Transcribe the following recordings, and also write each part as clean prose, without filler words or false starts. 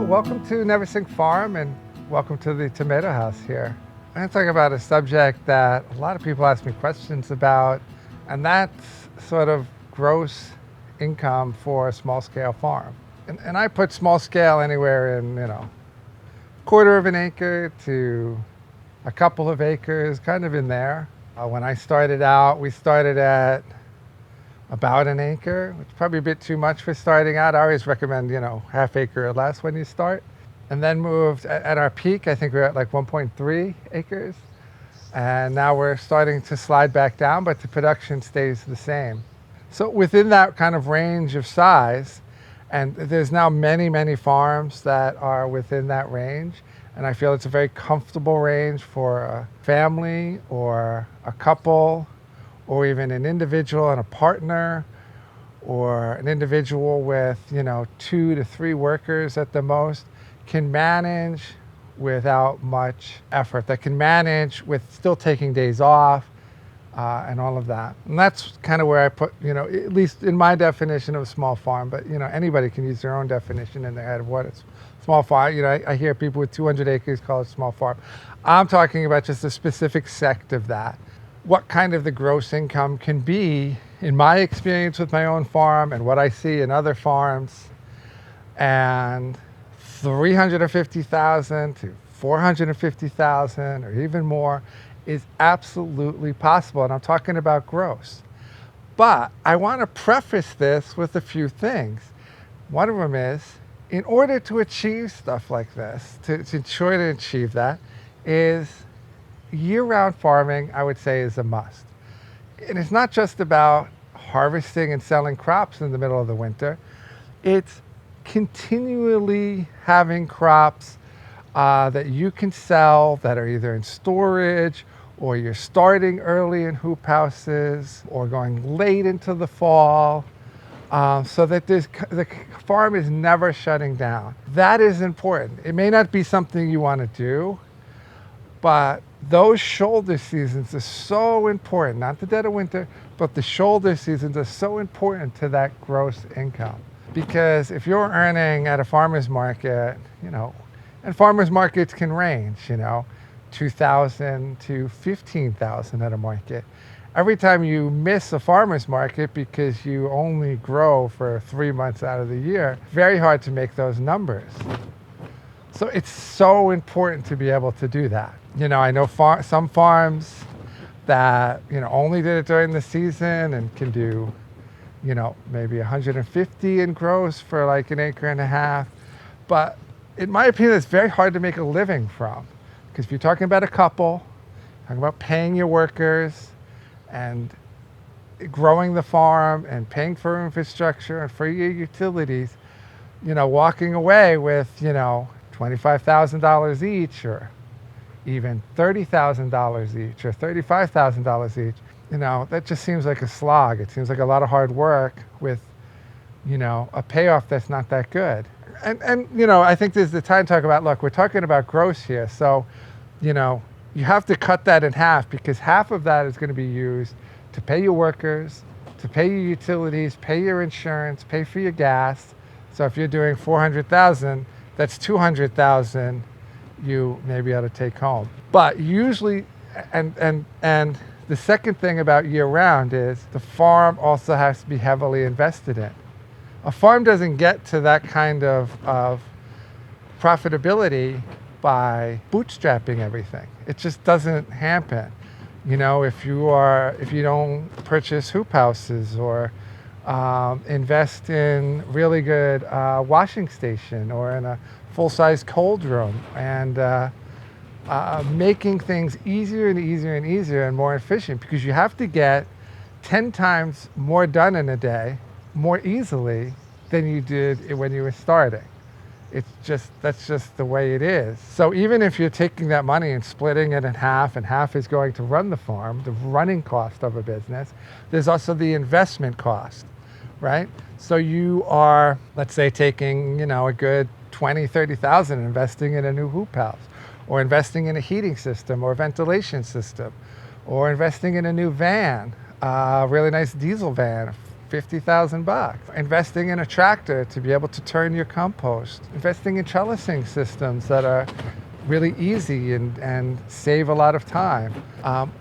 welcome to Neversink Farm and welcome to the tomato house here. I'm going to talk about a subject that a lot of people ask me questions about, and that's sort of gross income for a small scale farm. And I put small scale anywhere in, quarter of an acre to a couple of acres, kind of in there. When I started out, we started at about an acre, which is probably a bit too much for starting out. I always recommend, half acre or less when you start. And then moved at our peak, I think we were at like 1.3 acres. And now we're starting to slide back down, but the production stays the same. So within that kind of range of size, and there's now many, many farms that are within that range. And I feel it's a very comfortable range for a family or a couple, or even an individual and a partner, or an individual with, 2 to 3 workers at the most, can manage without much effort. That can manage with still taking days off and all of that. And that's kind of where I put, at least in my definition of a small farm, but anybody can use their own definition in their head of what it's small farm. I hear people with 200 acres call it a small farm. I'm talking about just a specific sect of that. What kind of the gross income can be in my experience with my own farm and what I see in other farms, and 350,000 to 450,000 or even more is absolutely possible. And I'm talking about gross. But I want to preface this with a few things. One of them is, in order to achieve stuff like this, to ensure to achieve that, is year-round farming, I would say, is a must. And it's not just about harvesting and selling crops in the middle of the winter. It's continually having crops that you can sell that are either in storage, or you're starting early in hoop houses, or going late into the fall, so that the farm is never shutting down. That is important. It may not be something you want to do, but those shoulder seasons are so important, not the dead of winter, but the shoulder seasons are so important to that gross income. Because if you're earning at a farmer's market, and farmer's markets can range, $2,000 to $15,000 at a market. Every time you miss a farmer's market because you only grow for 3 months out of the year, very hard to make those numbers. So it's so important to be able to do that. I know some farms that, only did it during the season and can do, maybe 150 in gross for like an acre and a half. But in my opinion, it's very hard to make a living from. Because if you're talking about a couple, talking about paying your workers and growing the farm and paying for infrastructure and for your utilities, walking away with, $25,000 each, or even $30,000 each, or $35,000 each, that just seems like a slog. It seems like a lot of hard work with, a payoff that's not that good. And I think this is the time to talk about, look, we're talking about gross here. So, you have to cut that in half, because half of that is going to be used to pay your workers, to pay your utilities, pay your insurance, pay for your gas. So if you're doing 400,000, that's 200,000 you may be able to take home. But usually, and the second thing about year round is the farm also has to be heavily invested in. A farm doesn't get to that kind of profitability by bootstrapping everything. It just doesn't happen. If you don't purchase hoop houses or invest in really good washing station or in a full-size cold room, and making things easier and easier and easier and more efficient, because you have to get 10 times more done in a day more easily than you did when you were starting. That's just the way it is. So even if you're taking that money and splitting it in half, and half is going to run the farm, the running cost of a business, there's also the investment cost, right? So you are, let's say, taking, a good 20, 30,000 and investing in a new hoop house, or investing in a heating system or ventilation system, or investing in a new van, a really nice diesel van, 50,000 bucks. Investing in a tractor to be able to turn your compost. Investing in trellising systems that are really easy and save a lot of time.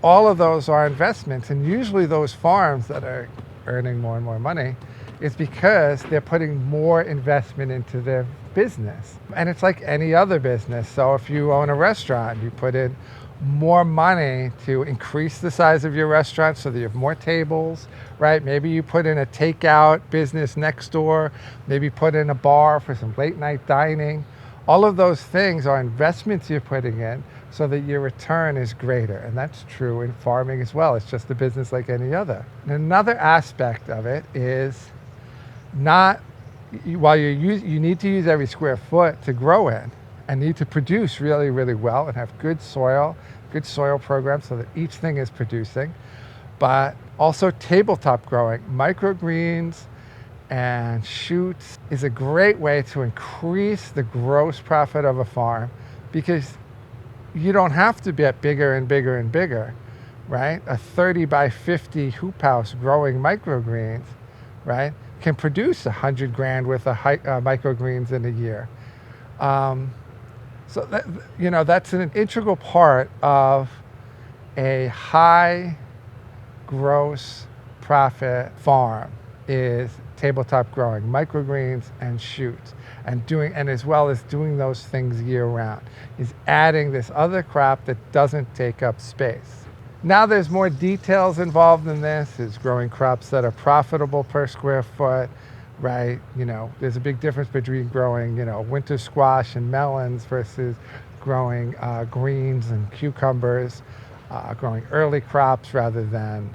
All of those are investments, and usually those farms that are earning more and more money is because they're putting more investment into their business. And it's like any other business. So if you own a restaurant, you put in more money to increase the size of your restaurant so that you have more tables, right? Maybe you put in a takeout business next door, maybe put in a bar for some late night dining. All of those things are investments you're putting in so that your return is greater. And that's true in farming as well. It's just a business like any other. And another aspect of it is while you need to use every square foot to grow in and need to produce really, really well and have good soil programs so that each thing is producing, but also tabletop growing, microgreens and shoots is a great way to increase the gross profit of a farm, because you don't have to get bigger and bigger and bigger, right? A 30 by 50 hoop house growing microgreens, right, can produce 100 grand worth of microgreens in a year. So that's an integral part of a high gross profit farm is tabletop growing, microgreens and shoots, and as well as doing those things year round, is adding this other crop that doesn't take up space. Now there's more details involved in this, is growing crops that are profitable per square foot, right? There's a big difference between growing, winter squash and melons versus growing greens and cucumbers, growing early crops rather than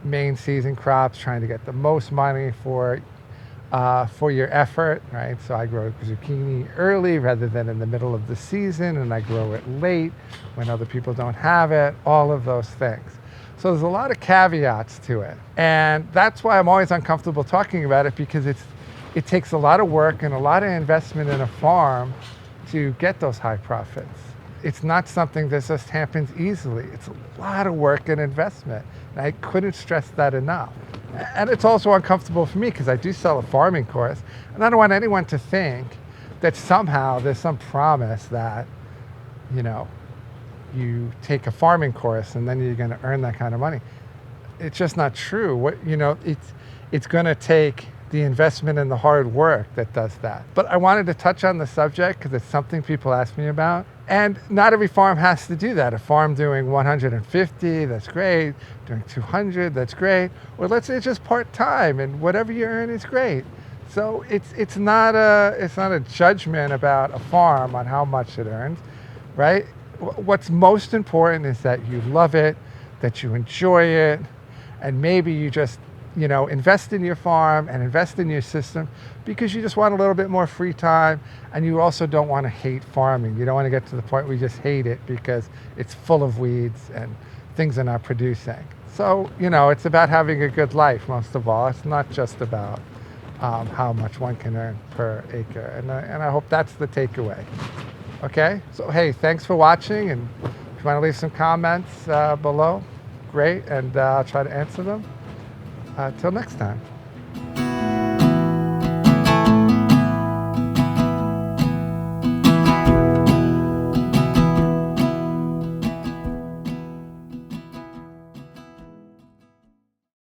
main season crops, trying to get the most money for your effort, right? So I grow zucchini early rather than in the middle of the season, and I grow it late when other people don't have it, all of those things. So there's a lot of caveats to it. And that's why I'm always uncomfortable talking about it, because it takes a lot of work and a lot of investment in a farm to get those high profits. It's not something that just happens easily. It's a lot of work and investment. And I couldn't stress that enough. And it's also uncomfortable for me because I do sell a farming course, and I don't want anyone to think that somehow there's some promise that, you take a farming course and then you're going to earn that kind of money. It's just not true. It's going to take the investment and the hard work that does that. But I wanted to touch on the subject because it's something people ask me about. And not every farm has to do that. A farm doing 150, that's great. Doing 200, that's great. Or let's say it's just part-time and whatever you earn is great. So it's not a judgment about a farm on how much it earns, right? What's most important is that you love it, that you enjoy it, and maybe you just invest in your farm and invest in your system because you just want a little bit more free time, and you also don't want to hate farming. You don't want to get to the point where you just hate it because it's full of weeds and things are not producing. So, it's about having a good life most of all. It's not just about how much one can earn per acre. And I hope that's the takeaway. Okay? So, hey, thanks for watching. And if you want to leave some comments below, great. And I'll try to answer them. Till next time.